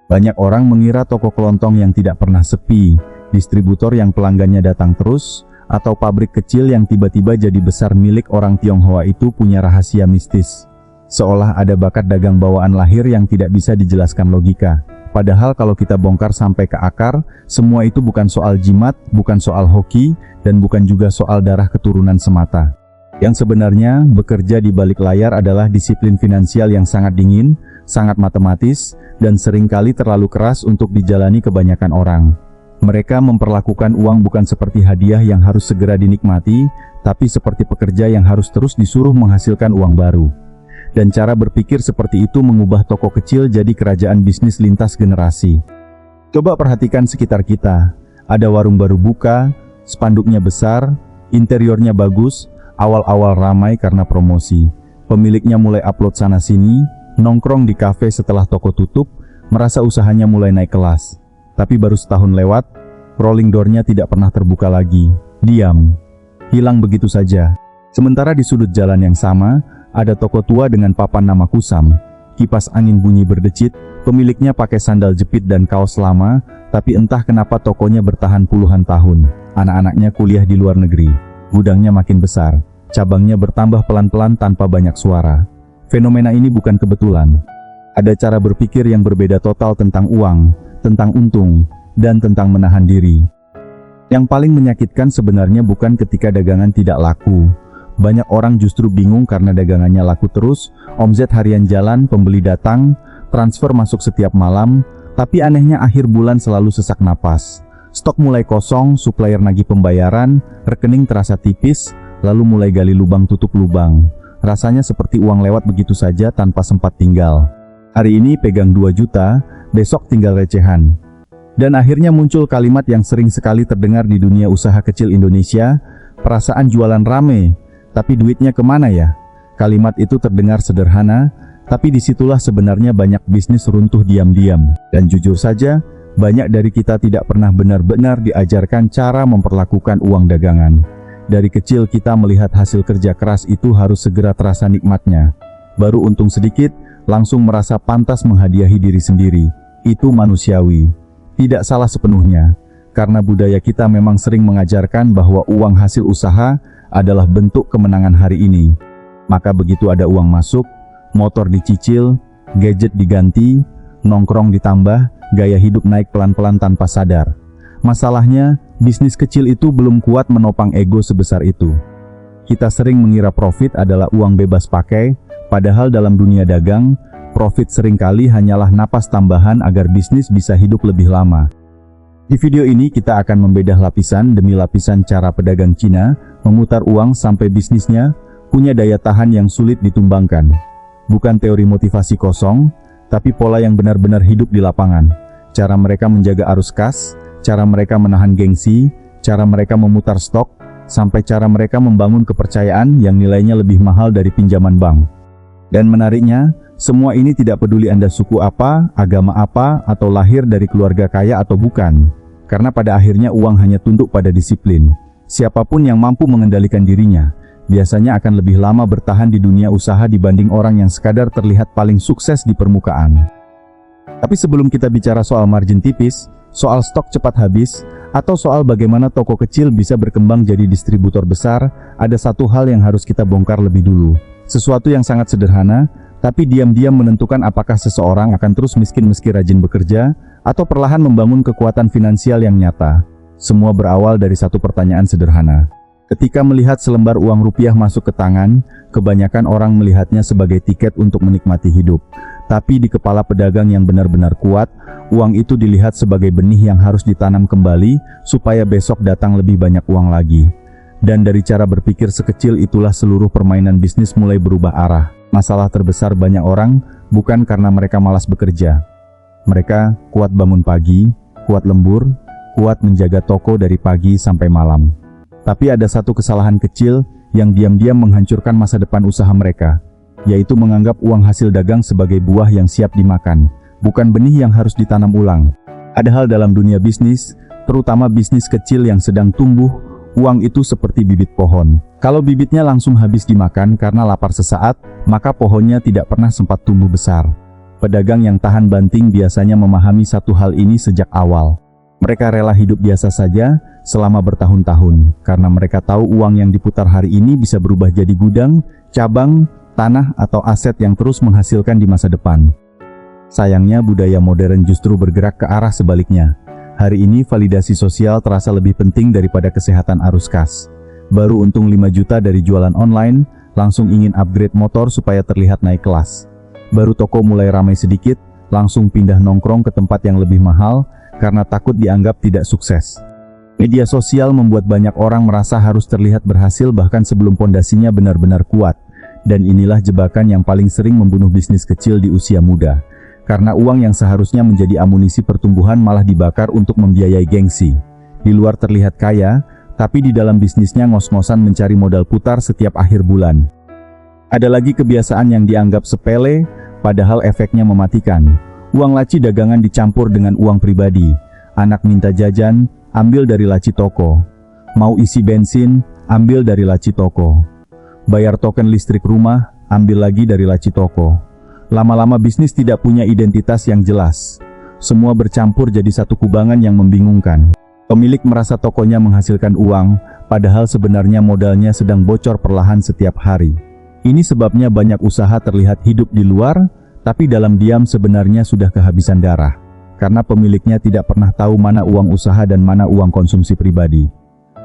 Banyak orang mengira toko kelontong yang tidak pernah sepi, distributor yang pelanggannya datang terus, atau pabrik kecil yang tiba-tiba jadi besar milik orang Tionghoa itu punya rahasia mistis. Seolah ada bakat dagang bawaan lahir yang tidak bisa dijelaskan logika. Padahal kalau kita bongkar sampai ke akar, semua itu bukan soal jimat, bukan soal hoki, dan bukan juga soal darah keturunan semata. Yang sebenarnya bekerja di balik layar adalah disiplin finansial yang sangat dingin, sangat matematis, dan seringkali terlalu keras untuk dijalani kebanyakan orang. Mereka memperlakukan uang bukan seperti hadiah yang harus segera dinikmati, tapi seperti pekerja yang harus terus disuruh menghasilkan uang baru. Dan cara berpikir seperti itu mengubah toko kecil jadi kerajaan bisnis lintas generasi. Coba perhatikan sekitar kita. Ada warung baru buka, spanduknya besar, interiornya bagus, awal-awal ramai karena promosi. Pemiliknya mulai upload sana-sini, nongkrong di kafe setelah toko tutup, merasa usahanya mulai naik kelas. Tapi baru setahun lewat, rolling door-nya tidak pernah terbuka lagi. Diam. Hilang begitu saja. Sementara di sudut jalan yang sama, ada toko tua dengan papan nama kusam. Kipas angin bunyi berdecit, pemiliknya pakai sandal jepit dan kaos lama, tapi entah kenapa tokonya bertahan puluhan tahun. Anak-anaknya kuliah di luar negeri. Gudangnya makin besar. Cabangnya bertambah pelan-pelan tanpa banyak suara. Fenomena ini bukan kebetulan. Ada cara berpikir yang berbeda total tentang uang, tentang untung, dan tentang menahan diri. Yang paling menyakitkan sebenarnya bukan ketika dagangan tidak laku. Banyak orang justru bingung karena dagangannya laku terus, omset harian jalan, pembeli datang, transfer masuk setiap malam, tapi anehnya akhir bulan selalu sesak napas. Stok mulai kosong, supplier nagih pembayaran, rekening terasa tipis, lalu mulai gali lubang tutup lubang. Rasanya seperti uang lewat begitu saja tanpa sempat tinggal. Hari ini pegang 2 juta, besok tinggal recehan. Dan akhirnya muncul kalimat yang sering sekali terdengar di dunia usaha kecil Indonesia, perasaan jualan rame, tapi duitnya kemana ya? Kalimat itu terdengar sederhana, tapi disitulah sebenarnya banyak bisnis runtuh diam-diam. Dan jujur saja, banyak dari kita tidak pernah benar-benar diajarkan cara memperlakukan uang dagangan. Dari kecil kita melihat hasil kerja keras itu harus segera terasa nikmatnya. Baru untung sedikit, langsung merasa pantas menghadiahi diri sendiri. Itu manusiawi. Tidak salah sepenuhnya, karena budaya kita memang sering mengajarkan bahwa uang hasil usaha adalah bentuk kemenangan hari ini. Maka begitu ada uang masuk, motor dicicil, gadget diganti, nongkrong ditambah, gaya hidup naik pelan-pelan tanpa sadar. Masalahnya, bisnis kecil itu belum kuat menopang ego sebesar itu. Kita sering mengira profit adalah uang bebas pakai, padahal dalam dunia dagang, profit seringkali hanyalah napas tambahan agar bisnis bisa hidup lebih lama. Di video ini kita akan membedah lapisan demi lapisan cara pedagang Cina memutar uang sampai bisnisnya punya daya tahan yang sulit ditumbangkan. Bukan teori motivasi kosong, tapi pola yang benar-benar hidup di lapangan. Cara mereka menjaga arus kas, cara mereka menahan gengsi, cara mereka memutar stok, sampai cara mereka membangun kepercayaan yang nilainya lebih mahal dari pinjaman bank. Dan menariknya, semua ini tidak peduli Anda suku apa, agama apa, atau lahir dari keluarga kaya atau bukan. Karena pada akhirnya uang hanya tunduk pada disiplin. Siapapun yang mampu mengendalikan dirinya, biasanya akan lebih lama bertahan di dunia usaha dibanding orang yang sekadar terlihat paling sukses di permukaan. Tapi sebelum kita bicara soal margin tipis, soal stok cepat habis, atau soal bagaimana toko kecil bisa berkembang jadi distributor besar, ada satu hal yang harus kita bongkar lebih dulu. Sesuatu yang sangat sederhana, tapi diam-diam menentukan apakah seseorang akan terus miskin meski rajin bekerja, atau perlahan membangun kekuatan finansial yang nyata. Semua berawal dari satu pertanyaan sederhana. Ketika melihat selembar uang rupiah masuk ke tangan, kebanyakan orang melihatnya sebagai tiket untuk menikmati hidup. Tapi di kepala pedagang yang benar-benar kuat, uang itu dilihat sebagai benih yang harus ditanam kembali, supaya besok datang lebih banyak uang lagi. Dan dari cara berpikir sekecil itulah seluruh permainan bisnis mulai berubah arah. Masalah terbesar banyak orang bukan karena mereka malas bekerja. Mereka kuat bangun pagi, kuat lembur, kuat menjaga toko dari pagi sampai malam. Tapi ada satu kesalahan kecil yang diam-diam menghancurkan masa depan usaha mereka, yaitu menganggap uang hasil dagang sebagai buah yang siap dimakan, bukan benih yang harus ditanam ulang. Padahal dalam dunia bisnis, terutama bisnis kecil yang sedang tumbuh, uang itu seperti bibit pohon. Kalau bibitnya langsung habis dimakan karena lapar sesaat, maka pohonnya tidak pernah sempat tumbuh besar. Pedagang yang tahan banting biasanya memahami satu hal ini sejak awal. Mereka rela hidup biasa saja selama bertahun-tahun, karena mereka tahu uang yang diputar hari ini bisa berubah jadi gudang, cabang, tanah, atau aset yang terus menghasilkan di masa depan. Sayangnya budaya modern justru bergerak ke arah sebaliknya. Hari ini validasi sosial terasa lebih penting daripada kesehatan arus kas. Baru untung 5 juta dari jualan online, langsung ingin upgrade motor supaya terlihat naik kelas. Baru toko mulai ramai sedikit, langsung pindah nongkrong ke tempat yang lebih mahal, karena takut dianggap tidak sukses. Media sosial membuat banyak orang merasa harus terlihat berhasil bahkan sebelum pondasinya benar-benar kuat. Dan inilah jebakan yang paling sering membunuh bisnis kecil di usia muda. Karena uang yang seharusnya menjadi amunisi pertumbuhan malah dibakar untuk membiayai gengsi. Di luar terlihat kaya, tapi di dalam bisnisnya ngos-ngosan mencari modal putar setiap akhir bulan. Ada lagi kebiasaan yang dianggap sepele, padahal efeknya mematikan. Uang laci dagangan dicampur dengan uang pribadi. Anak minta jajan, ambil dari laci toko. Mau isi bensin, ambil dari laci toko. Bayar token listrik rumah, ambil lagi dari laci toko. Lama-lama bisnis tidak punya identitas yang jelas. Semua bercampur jadi satu kubangan yang membingungkan. Pemilik merasa tokonya menghasilkan uang, padahal sebenarnya modalnya sedang bocor perlahan setiap hari. Ini sebabnya banyak usaha terlihat hidup di luar, tapi dalam diam sebenarnya sudah kehabisan darah. Karena pemiliknya tidak pernah tahu mana uang usaha dan mana uang konsumsi pribadi.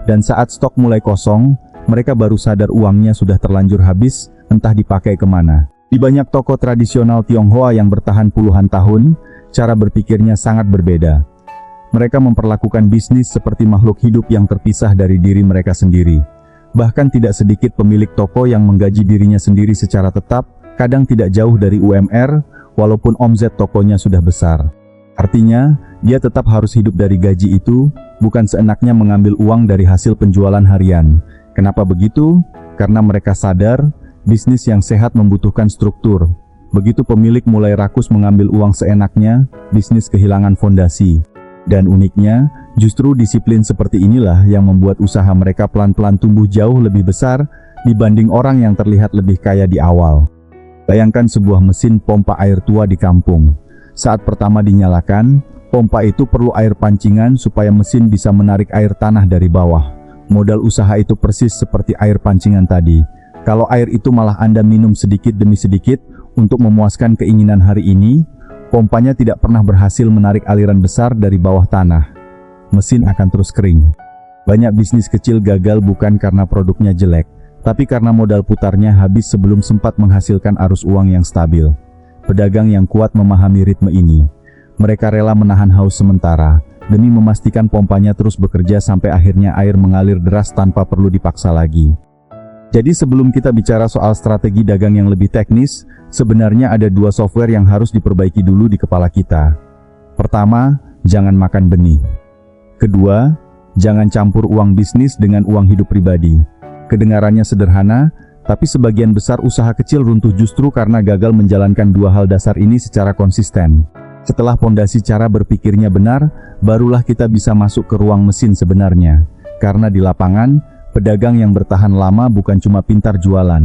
Dan saat stok mulai kosong, mereka baru sadar uangnya sudah terlanjur habis, entah dipakai kemana. Di banyak toko tradisional Tionghoa yang bertahan puluhan tahun, cara berpikirnya sangat berbeda. Mereka memperlakukan bisnis seperti makhluk hidup yang terpisah dari diri mereka sendiri. Bahkan tidak sedikit pemilik toko yang menggaji dirinya sendiri secara tetap, kadang tidak jauh dari UMR, walaupun omzet tokonya sudah besar. Artinya, dia tetap harus hidup dari gaji itu, bukan seenaknya mengambil uang dari hasil penjualan harian. Kenapa begitu? Karena mereka sadar, bisnis yang sehat membutuhkan struktur. Begitu pemilik mulai rakus mengambil uang seenaknya, bisnis kehilangan fondasi. Dan uniknya, justru disiplin seperti inilah yang membuat usaha mereka pelan-pelan tumbuh jauh lebih besar dibanding orang yang terlihat lebih kaya di awal. Bayangkan sebuah mesin pompa air tua di kampung. Saat pertama dinyalakan, pompa itu perlu air pancingan supaya mesin bisa menarik air tanah dari bawah. Modal usaha itu persis seperti air pancingan tadi. Kalau air itu malah Anda minum sedikit demi sedikit untuk memuaskan keinginan hari ini, pompanya tidak pernah berhasil menarik aliran besar dari bawah tanah. Mesin akan terus kering. Banyak bisnis kecil gagal bukan karena produknya jelek, tapi karena modal putarnya habis sebelum sempat menghasilkan arus uang yang stabil. Pedagang yang kuat memahami ritme ini. Mereka rela menahan haus sementara, demi memastikan pompanya terus bekerja sampai akhirnya air mengalir deras tanpa perlu dipaksa lagi. Jadi sebelum kita bicara soal strategi dagang yang lebih teknis, sebenarnya ada dua software yang harus diperbaiki dulu di kepala kita. Pertama, jangan makan benih. Kedua, jangan campur uang bisnis dengan uang hidup pribadi. Kedengarannya sederhana, tapi sebagian besar usaha kecil runtuh justru karena gagal menjalankan dua hal dasar ini secara konsisten. Setelah pondasi cara berpikirnya benar, barulah kita bisa masuk ke ruang mesin sebenarnya. Karena di lapangan, pedagang yang bertahan lama bukan cuma pintar jualan.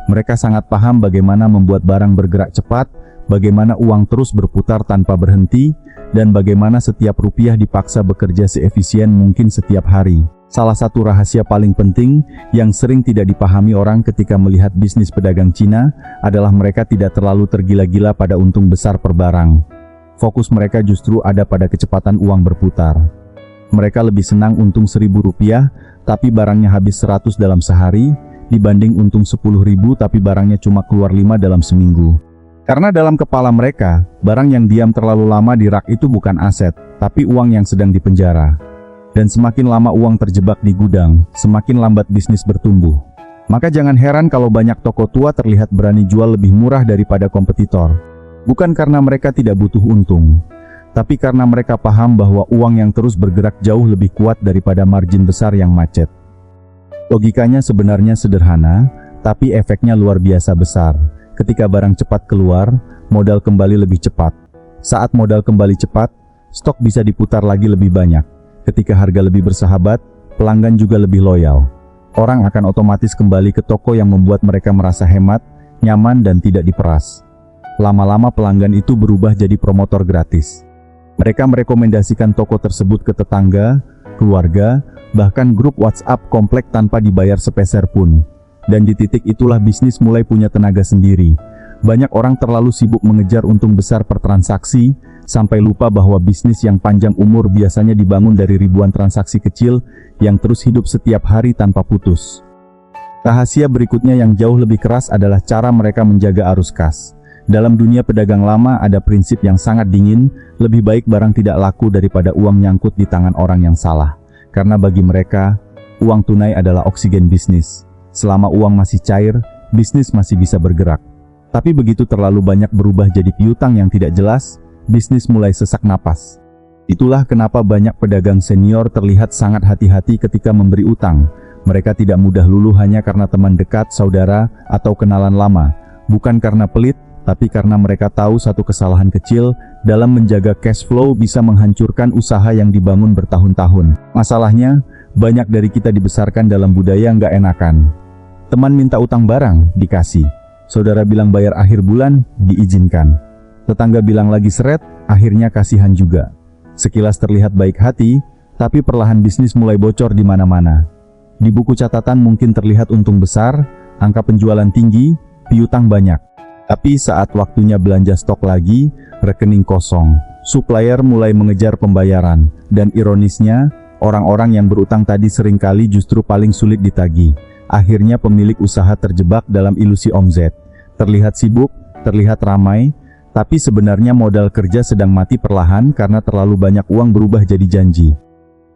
Mereka sangat paham bagaimana membuat barang bergerak cepat, bagaimana uang terus berputar tanpa berhenti, dan bagaimana setiap rupiah dipaksa bekerja seefisien mungkin setiap hari. Salah satu rahasia paling penting yang sering tidak dipahami orang ketika melihat bisnis pedagang Cina adalah mereka tidak terlalu tergila-gila pada untung besar per barang. Fokus mereka justru ada pada kecepatan uang berputar. Mereka lebih senang untung Rp1.000 tapi barangnya habis 100 dalam sehari, dibanding untung 10.000 tapi barangnya cuma keluar 5 dalam seminggu. Karena dalam kepala mereka, barang yang diam terlalu lama di rak itu bukan aset, tapi uang yang sedang dipenjara. Dan semakin lama uang terjebak di gudang, semakin lambat bisnis bertumbuh. Maka jangan heran kalau banyak toko tua terlihat berani jual lebih murah daripada kompetitor. Bukan karena mereka tidak butuh untung, tapi karena mereka paham bahwa uang yang terus bergerak jauh lebih kuat daripada margin besar yang macet. Logikanya sebenarnya sederhana, tapi efeknya luar biasa besar. Ketika barang cepat keluar, modal kembali lebih cepat. Saat modal kembali cepat, stok bisa diputar lagi lebih banyak. Ketika harga lebih bersahabat, pelanggan juga lebih loyal. Orang akan otomatis kembali ke toko yang membuat mereka merasa hemat, nyaman dan tidak diperas. Lama-lama pelanggan itu berubah jadi promotor gratis. Mereka merekomendasikan toko tersebut ke tetangga, keluarga, bahkan grup WhatsApp komplek tanpa dibayar sepeser pun. Dan di titik itulah bisnis mulai punya tenaga sendiri. Banyak orang terlalu sibuk mengejar untung besar per transaksi, sampai lupa bahwa bisnis yang panjang umur biasanya dibangun dari ribuan transaksi kecil yang terus hidup setiap hari tanpa putus. Rahasia berikutnya yang jauh lebih keras adalah cara mereka menjaga arus kas. Dalam dunia pedagang lama ada prinsip yang sangat dingin, lebih baik barang tidak laku daripada uang nyangkut di tangan orang yang salah. Karena bagi mereka, uang tunai adalah oksigen bisnis. Selama uang masih cair, bisnis masih bisa bergerak. Tapi begitu terlalu banyak berubah jadi piutang yang tidak jelas, bisnis mulai sesak napas. Itulah kenapa banyak pedagang senior terlihat sangat hati-hati ketika memberi utang. Mereka tidak mudah luluh hanya karena teman dekat, saudara, atau kenalan lama. Bukan karena pelit, tapi karena mereka tahu satu kesalahan kecil dalam menjaga cash flow bisa menghancurkan usaha yang dibangun bertahun-tahun. Masalahnya, banyak dari kita dibesarkan dalam budaya nggak enakan. Teman minta utang barang, dikasih. Saudara bilang bayar akhir bulan, diizinkan. Tetangga bilang lagi seret, akhirnya kasihan juga. Sekilas terlihat baik hati, tapi perlahan bisnis mulai bocor di mana-mana. Di buku catatan mungkin terlihat untung besar, angka penjualan tinggi, piutang banyak. Tapi saat waktunya belanja stok lagi, rekening kosong. Supplier mulai mengejar pembayaran, dan ironisnya, orang-orang yang berutang tadi seringkali justru paling sulit ditagih. Akhirnya pemilik usaha terjebak dalam ilusi omzet. Terlihat sibuk, terlihat ramai, tapi sebenarnya modal kerja sedang mati perlahan karena terlalu banyak uang berubah jadi janji.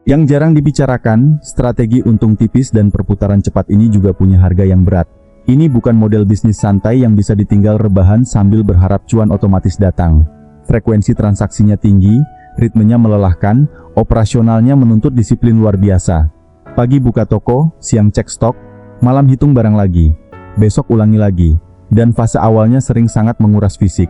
Yang jarang dibicarakan, strategi untung tipis dan perputaran cepat ini juga punya harga yang berat. Ini bukan model bisnis santai yang bisa ditinggal rebahan sambil berharap cuan otomatis datang. Frekuensi transaksinya tinggi, ritmenya melelahkan, operasionalnya menuntut disiplin luar biasa. Pagi buka toko, siang cek stok, malam hitung barang lagi, besok ulangi lagi, dan fase awalnya sering sangat menguras fisik.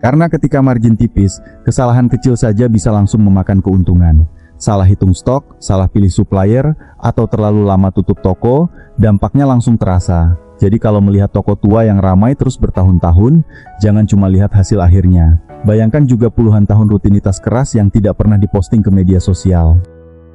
Karena ketika margin tipis, kesalahan kecil saja bisa langsung memakan keuntungan. Salah hitung stok, salah pilih supplier, atau terlalu lama tutup toko, dampaknya langsung terasa. Jadi kalau melihat toko tua yang ramai terus bertahun-tahun, jangan cuma lihat hasil akhirnya. Bayangkan juga puluhan tahun rutinitas keras yang tidak pernah diposting ke media sosial.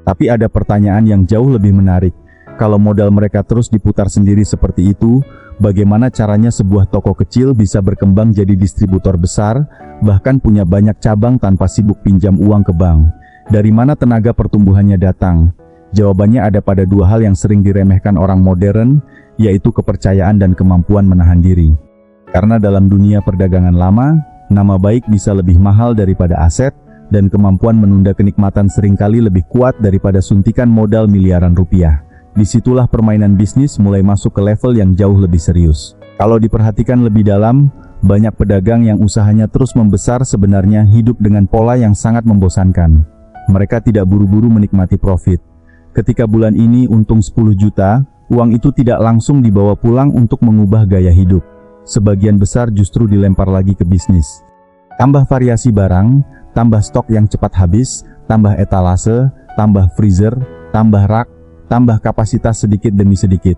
Tapi ada pertanyaan yang jauh lebih menarik. Kalau modal mereka terus diputar sendiri seperti itu, bagaimana caranya sebuah toko kecil bisa berkembang jadi distributor besar, bahkan punya banyak cabang tanpa sibuk pinjam uang ke bank? Dari mana tenaga pertumbuhannya datang? Jawabannya ada pada dua hal yang sering diremehkan orang modern, yaitu kepercayaan dan kemampuan menahan diri. Karena dalam dunia perdagangan lama, nama baik bisa lebih mahal daripada aset, dan kemampuan menunda kenikmatan seringkali lebih kuat daripada suntikan modal miliaran rupiah. Disitulah permainan bisnis mulai masuk ke level yang jauh lebih serius. Kalau diperhatikan lebih dalam, banyak pedagang yang usahanya terus membesar sebenarnya hidup dengan pola yang sangat membosankan. Mereka tidak buru-buru menikmati profit. Ketika bulan ini untung 10 juta, uang itu tidak langsung dibawa pulang untuk mengubah gaya hidup. Sebagian besar justru dilempar lagi ke bisnis. Tambah variasi barang, tambah stok yang cepat habis, tambah etalase, tambah freezer, tambah rak, tambah kapasitas sedikit demi sedikit.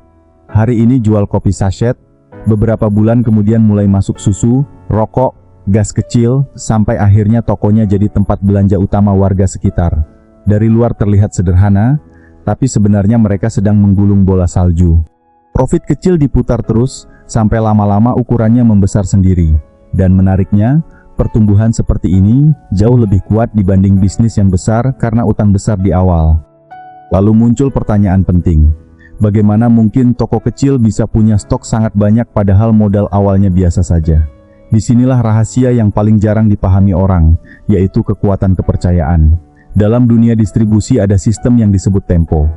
Hari ini jual kopi sachet, beberapa bulan kemudian mulai masuk susu, rokok, gas kecil, sampai akhirnya tokonya jadi tempat belanja utama warga sekitar. Dari luar terlihat sederhana, tapi sebenarnya mereka sedang menggulung bola salju. Profit kecil diputar terus, sampai lama-lama ukurannya membesar sendiri. Dan menariknya, pertumbuhan seperti ini jauh lebih kuat dibanding bisnis yang besar karena utang besar di awal. Lalu muncul pertanyaan penting. Bagaimana mungkin toko kecil bisa punya stok sangat banyak padahal modal awalnya biasa saja? Disinilah rahasia yang paling jarang dipahami orang, yaitu kekuatan kepercayaan. Dalam dunia distribusi ada sistem yang disebut tempo.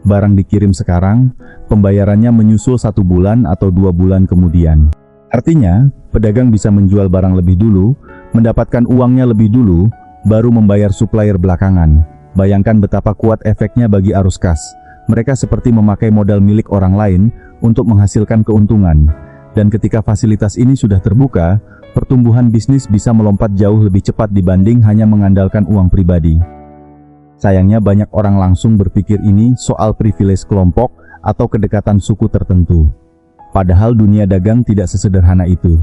Barang dikirim sekarang, pembayarannya menyusul 1 bulan atau 2 bulan kemudian. Artinya, pedagang bisa menjual barang lebih dulu, mendapatkan uangnya lebih dulu, baru membayar supplier belakangan. Bayangkan betapa kuat efeknya bagi arus kas. Mereka seperti memakai modal milik orang lain untuk menghasilkan keuntungan. Dan ketika fasilitas ini sudah terbuka, pertumbuhan bisnis bisa melompat jauh lebih cepat dibanding hanya mengandalkan uang pribadi. Sayangnya banyak orang langsung berpikir ini soal privilege kelompok atau kedekatan suku tertentu. Padahal dunia dagang tidak sesederhana itu.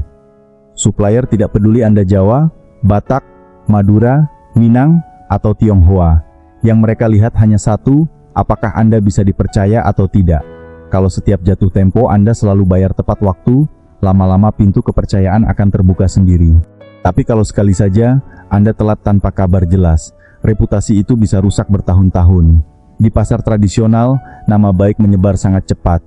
Supplier tidak peduli Anda Jawa, Batak, Madura, Minang, atau Tionghoa. Yang mereka lihat hanya satu, apakah Anda bisa dipercaya atau tidak. Kalau setiap jatuh tempo Anda selalu bayar tepat waktu, lama-lama pintu kepercayaan akan terbuka sendiri. Tapi kalau sekali saja Anda telat tanpa kabar jelas, reputasi itu bisa rusak bertahun-tahun. Di pasar tradisional, nama baik menyebar sangat cepat.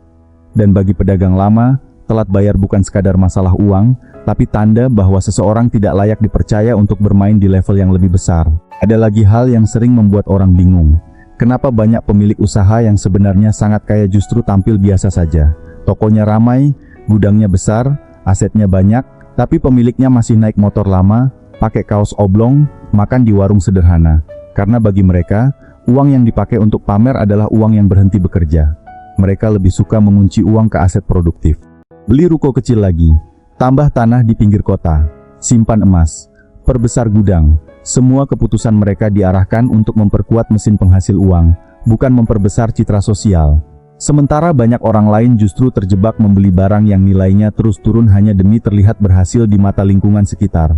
Dan bagi pedagang lama, telat bayar bukan sekadar masalah uang, tapi tanda bahwa seseorang tidak layak dipercaya untuk bermain di level yang lebih besar. Ada lagi hal yang sering membuat orang bingung. Kenapa banyak pemilik usaha yang sebenarnya sangat kaya justru tampil biasa saja? Tokonya ramai, gudangnya besar, asetnya banyak, tapi pemiliknya masih naik motor lama, pakai kaos oblong, makan di warung sederhana. Karena bagi mereka, uang yang dipakai untuk pamer adalah uang yang berhenti bekerja. Mereka lebih suka mengunci uang ke aset produktif. Beli ruko kecil lagi, tambah tanah di pinggir kota, simpan emas, perbesar gudang. Semua keputusan mereka diarahkan untuk memperkuat mesin penghasil uang, bukan memperbesar citra sosial. Sementara banyak orang lain justru terjebak membeli barang yang nilainya terus turun hanya demi terlihat berhasil di mata lingkungan sekitar.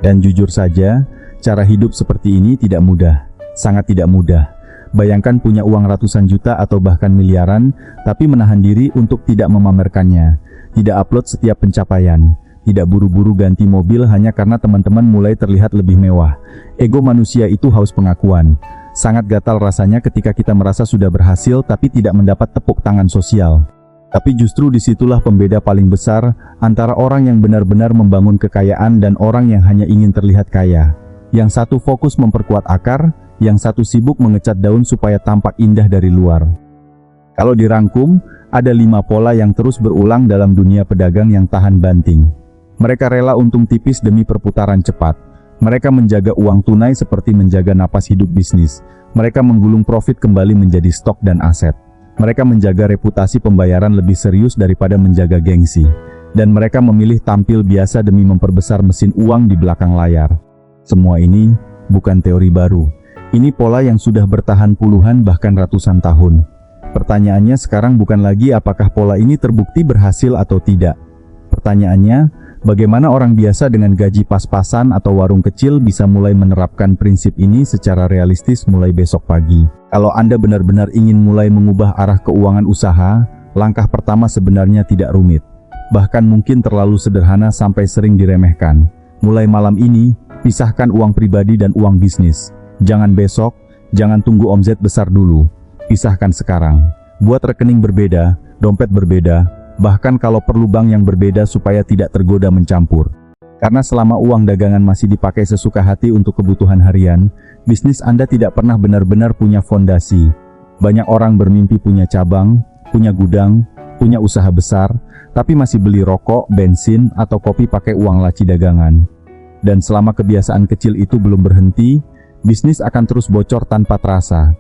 Dan jujur saja, cara hidup seperti ini tidak mudah, sangat tidak mudah. Bayangkan punya uang ratusan juta atau bahkan miliaran, tapi menahan diri untuk tidak memamerkannya, tidak upload setiap pencapaian, tidak buru-buru ganti mobil hanya karena teman-teman mulai terlihat lebih mewah. Ego manusia itu haus pengakuan. Sangat gatal rasanya ketika kita merasa sudah berhasil tapi tidak mendapat tepuk tangan sosial. Tapi justru disitulah pembeda paling besar antara orang yang benar-benar membangun kekayaan dan orang yang hanya ingin terlihat kaya. Yang satu fokus memperkuat akar, yang satu sibuk mengecat daun supaya tampak indah dari luar. Kalau dirangkum, ada 5 pola yang terus berulang dalam dunia pedagang yang tahan banting. Mereka rela untung tipis demi perputaran cepat. Mereka menjaga uang tunai seperti menjaga napas hidup bisnis. Mereka menggulung profit kembali menjadi stok dan aset. Mereka menjaga reputasi pembayaran lebih serius daripada menjaga gengsi. Dan mereka memilih tampil biasa demi memperbesar mesin uang di belakang layar. Semua ini bukan teori baru. Ini pola yang sudah bertahan puluhan bahkan ratusan tahun. Pertanyaannya sekarang bukan lagi apakah pola ini terbukti berhasil atau tidak. Pertanyaannya, bagaimana orang biasa dengan gaji pas-pasan atau warung kecil bisa mulai menerapkan prinsip ini secara realistis mulai besok pagi? Kalau Anda benar-benar ingin mulai mengubah arah keuangan usaha, langkah pertama sebenarnya tidak rumit. Bahkan mungkin terlalu sederhana sampai sering diremehkan. Mulai malam ini, pisahkan uang pribadi dan uang bisnis. Jangan besok, jangan tunggu omset besar dulu. Pisahkan sekarang. Buat rekening berbeda, dompet berbeda, bahkan kalau perlu bank yang berbeda supaya tidak tergoda mencampur. Karena selama uang dagangan masih dipakai sesuka hati untuk kebutuhan harian, bisnis Anda tidak pernah benar-benar punya fondasi. Banyak orang bermimpi punya cabang, punya gudang, punya usaha besar, tapi masih beli rokok, bensin, atau kopi pakai uang laci dagangan. Dan selama kebiasaan kecil itu belum berhenti, bisnis akan terus bocor tanpa terasa.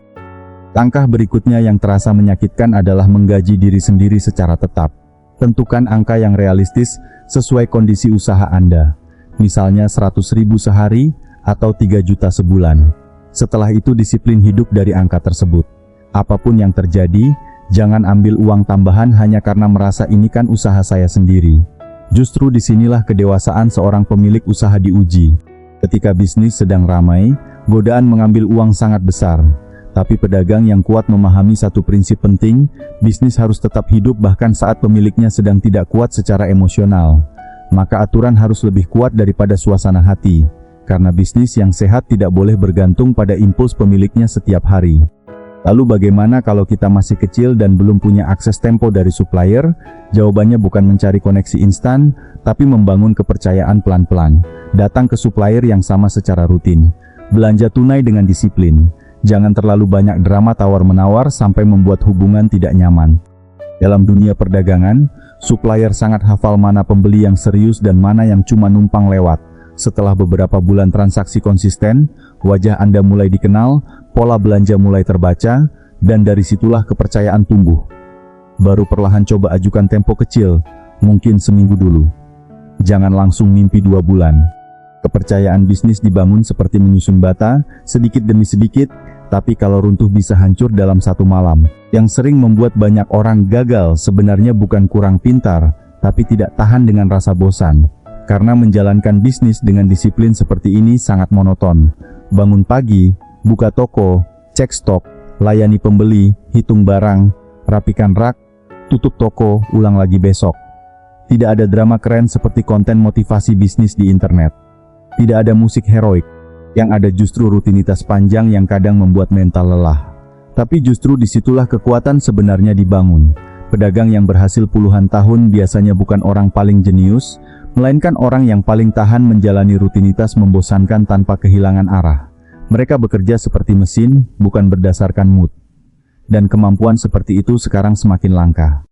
Langkah berikutnya yang terasa menyakitkan adalah menggaji diri sendiri secara tetap. Tentukan angka yang realistis sesuai kondisi usaha Anda. Misalnya 100.000 sehari atau 3 juta sebulan. Setelah itu disiplin hidup dari angka tersebut. Apapun yang terjadi, jangan ambil uang tambahan hanya karena merasa ini kan usaha saya sendiri. Justru disinilah kedewasaan seorang pemilik usaha diuji. Ketika bisnis sedang ramai, godaan mengambil uang sangat besar. Tapi pedagang yang kuat memahami satu prinsip penting, bisnis harus tetap hidup bahkan saat pemiliknya sedang tidak kuat secara emosional. Maka aturan harus lebih kuat daripada suasana hati, karena bisnis yang sehat tidak boleh bergantung pada impuls pemiliknya setiap hari. Lalu bagaimana kalau kita masih kecil dan belum punya akses tempo dari supplier? Jawabannya bukan mencari koneksi instan, tapi membangun kepercayaan pelan-pelan. Datang ke supplier yang sama secara rutin. Belanja tunai dengan disiplin. Jangan terlalu banyak drama tawar-menawar sampai membuat hubungan tidak nyaman. Dalam dunia perdagangan, supplier sangat hafal mana pembeli yang serius dan mana yang cuma numpang lewat. Setelah beberapa bulan transaksi konsisten, wajah Anda mulai dikenal, pola belanja mulai terbaca, dan dari situlah kepercayaan tumbuh. Baru perlahan coba ajukan tempo kecil, mungkin seminggu dulu. Jangan langsung mimpi 2 bulan. Kepercayaan bisnis dibangun seperti menyusun bata, sedikit demi sedikit, tapi kalau runtuh bisa hancur dalam 1 malam. Yang sering membuat banyak orang gagal sebenarnya bukan kurang pintar, tapi tidak tahan dengan rasa bosan. Karena menjalankan bisnis dengan disiplin seperti ini sangat monoton. Bangun pagi, buka toko, cek stok, layani pembeli, hitung barang, rapikan rak, tutup toko, ulang lagi besok. Tidak ada drama keren seperti konten motivasi bisnis di internet. Tidak ada musik heroik. Yang ada justru rutinitas panjang yang kadang membuat mental lelah. Tapi justru disitulah kekuatan sebenarnya dibangun. Pedagang yang berhasil puluhan tahun biasanya bukan orang paling jenius, melainkan orang yang paling tahan menjalani rutinitas membosankan tanpa kehilangan arah. Mereka bekerja seperti mesin, bukan berdasarkan mood. Dan kemampuan seperti itu sekarang semakin langka.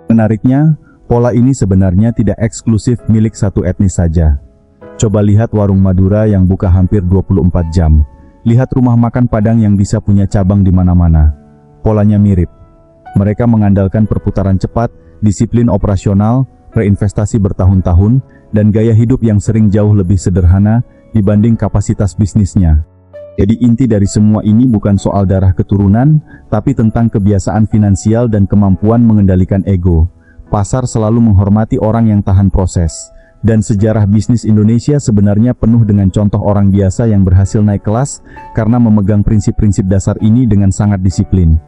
Menariknya, pola ini sebenarnya tidak eksklusif milik satu etnis saja. Coba lihat warung Madura yang buka hampir 24 jam. Lihat rumah makan Padang yang bisa punya cabang di mana-mana. Polanya mirip. Mereka mengandalkan perputaran cepat, disiplin operasional, reinvestasi bertahun-tahun, dan gaya hidup yang sering jauh lebih sederhana dibanding kapasitas bisnisnya. Jadi inti dari semua ini bukan soal darah keturunan, tapi tentang kebiasaan finansial dan kemampuan mengendalikan ego. Pasar selalu menghormati orang yang tahan proses. Dan sejarah bisnis Indonesia sebenarnya penuh dengan contoh orang biasa yang berhasil naik kelas karena memegang prinsip-prinsip dasar ini dengan sangat disiplin.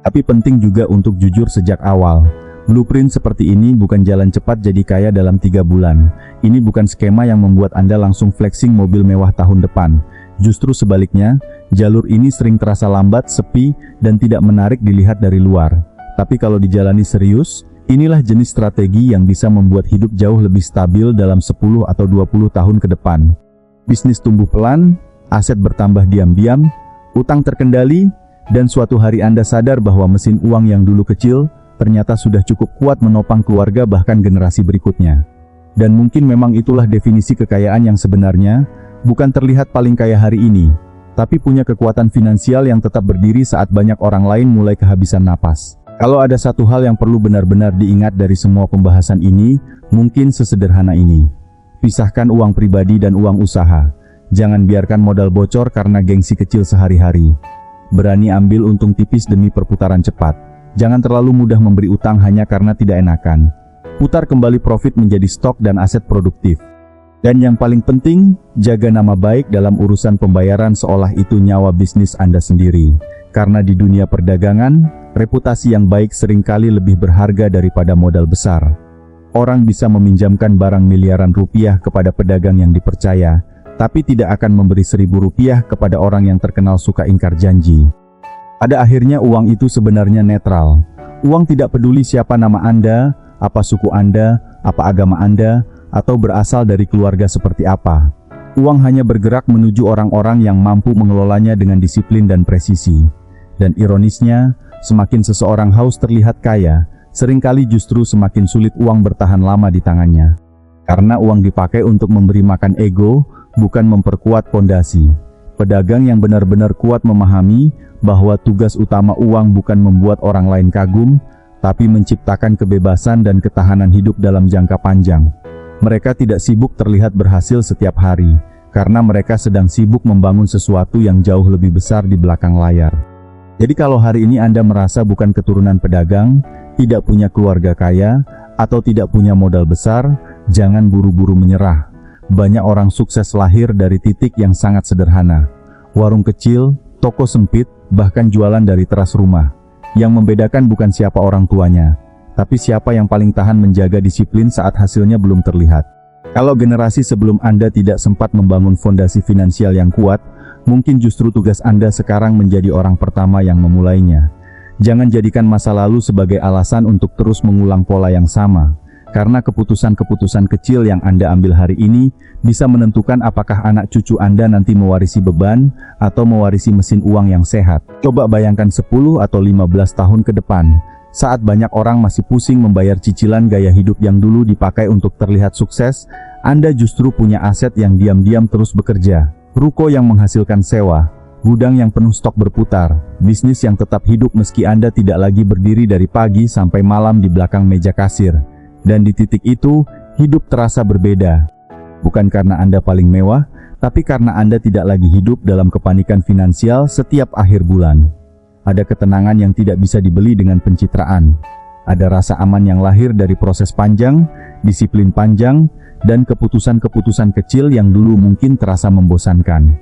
Tapi penting juga untuk jujur sejak awal. Blueprint seperti ini bukan jalan cepat jadi kaya dalam 3 bulan. Ini bukan skema yang membuat Anda langsung flexing mobil mewah tahun depan. Justru sebaliknya, jalur ini sering terasa lambat, sepi, dan tidak menarik dilihat dari luar. Tapi kalau dijalani serius, inilah jenis strategi yang bisa membuat hidup jauh lebih stabil dalam 10 atau 20 tahun ke depan. Bisnis tumbuh pelan, aset bertambah diam-diam, utang terkendali, dan suatu hari Anda sadar bahwa mesin uang yang dulu kecil, ternyata sudah cukup kuat menopang keluarga bahkan generasi berikutnya. Dan mungkin memang itulah definisi kekayaan yang sebenarnya, bukan terlihat paling kaya hari ini, tapi punya kekuatan finansial yang tetap berdiri saat banyak orang lain mulai kehabisan napas. Kalau ada satu hal yang perlu benar-benar diingat dari semua pembahasan ini, mungkin sesederhana ini. Pisahkan uang pribadi dan uang usaha. Jangan biarkan modal bocor karena gengsi kecil sehari-hari. Berani ambil untung tipis demi perputaran cepat. Jangan terlalu mudah memberi utang hanya karena tidak enakan. Putar kembali profit menjadi stok dan aset produktif. Dan yang paling penting, jaga nama baik dalam urusan pembayaran seolah itu nyawa bisnis Anda sendiri. Karena di dunia perdagangan, reputasi yang baik seringkali lebih berharga daripada modal besar. Orang bisa meminjamkan barang miliaran rupiah kepada pedagang yang dipercaya, tapi tidak akan memberi 1.000 rupiah kepada orang yang terkenal suka ingkar janji. Pada akhirnya uang itu sebenarnya netral. Uang tidak peduli siapa nama Anda, apa suku Anda, apa agama Anda, atau berasal dari keluarga seperti apa. Uang hanya bergerak menuju orang-orang yang mampu mengelolanya dengan disiplin dan presisi. Dan ironisnya, semakin seseorang haus terlihat kaya, seringkali justru semakin sulit uang bertahan lama di tangannya. Karena uang dipakai untuk memberi makan ego, bukan memperkuat fondasi. Pedagang yang benar-benar kuat memahami bahwa tugas utama uang bukan membuat orang lain kagum, tapi menciptakan kebebasan dan ketahanan hidup dalam jangka panjang. Mereka tidak sibuk terlihat berhasil setiap hari, karena mereka sedang sibuk membangun sesuatu yang jauh lebih besar di belakang layar. Jadi kalau hari ini Anda merasa bukan keturunan pedagang, tidak punya keluarga kaya, atau tidak punya modal besar, jangan buru-buru menyerah. Banyak orang sukses lahir dari titik yang sangat sederhana. Warung kecil, toko sempit, bahkan jualan dari teras rumah. Yang membedakan bukan siapa orang tuanya, tapi siapa yang paling tahan menjaga disiplin saat hasilnya belum terlihat. Kalau generasi sebelum Anda tidak sempat membangun fondasi finansial yang kuat, mungkin justru tugas Anda sekarang menjadi orang pertama yang memulainya. Jangan jadikan masa lalu sebagai alasan untuk terus mengulang pola yang sama. Karena keputusan-keputusan kecil yang Anda ambil hari ini bisa menentukan apakah anak cucu Anda nanti mewarisi beban atau mewarisi mesin uang yang sehat. Coba bayangkan 10 atau 15 tahun ke depan, saat banyak orang masih pusing membayar cicilan gaya hidup yang dulu dipakai untuk terlihat sukses, Anda justru punya aset yang diam-diam terus bekerja. Ruko yang menghasilkan sewa, gudang yang penuh stok berputar, bisnis yang tetap hidup meski Anda tidak lagi berdiri dari pagi sampai malam di belakang meja kasir. Dan di titik itu, hidup terasa berbeda. Bukan karena Anda paling mewah, tapi karena Anda tidak lagi hidup dalam kepanikan finansial setiap akhir bulan. Ada ketenangan yang tidak bisa dibeli dengan pencitraan. Ada rasa aman yang lahir dari proses panjang, disiplin panjang, dan keputusan-keputusan kecil yang dulu mungkin terasa membosankan.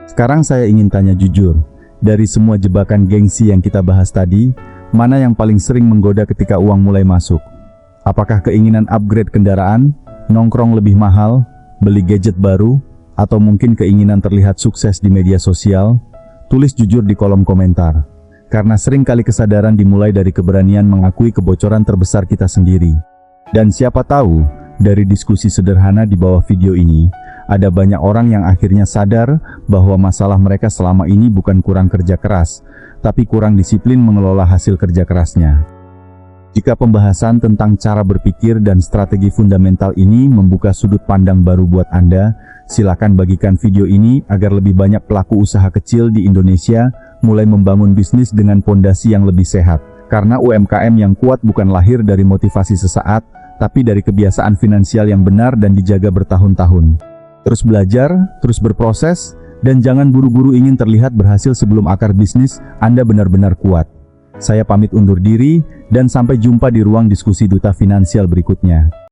Sekarang saya ingin tanya jujur, dari semua jebakan gengsi yang kita bahas tadi, mana yang paling sering menggoda ketika uang mulai masuk? Apakah keinginan upgrade kendaraan, nongkrong lebih mahal, beli gadget baru, atau mungkin keinginan terlihat sukses di media sosial? Tulis jujur di kolom komentar. Karena sering kali kesadaran dimulai dari keberanian mengakui kebocoran terbesar kita sendiri. Dan siapa tahu, dari diskusi sederhana di bawah video ini, ada banyak orang yang akhirnya sadar bahwa masalah mereka selama ini bukan kurang kerja keras, tapi kurang disiplin mengelola hasil kerja kerasnya. Jika pembahasan tentang cara berpikir dan strategi fundamental ini membuka sudut pandang baru buat Anda, silakan bagikan video ini agar lebih banyak pelaku usaha kecil di Indonesia mulai membangun bisnis dengan pondasi yang lebih sehat. Karena UMKM yang kuat bukan lahir dari motivasi sesaat, tapi dari kebiasaan finansial yang benar dan dijaga bertahun-tahun. Terus belajar, terus berproses, dan jangan buru-buru ingin terlihat berhasil sebelum akar bisnis Anda benar-benar kuat. Saya pamit undur diri, dan sampai jumpa di ruang diskusi Duta Finansial berikutnya.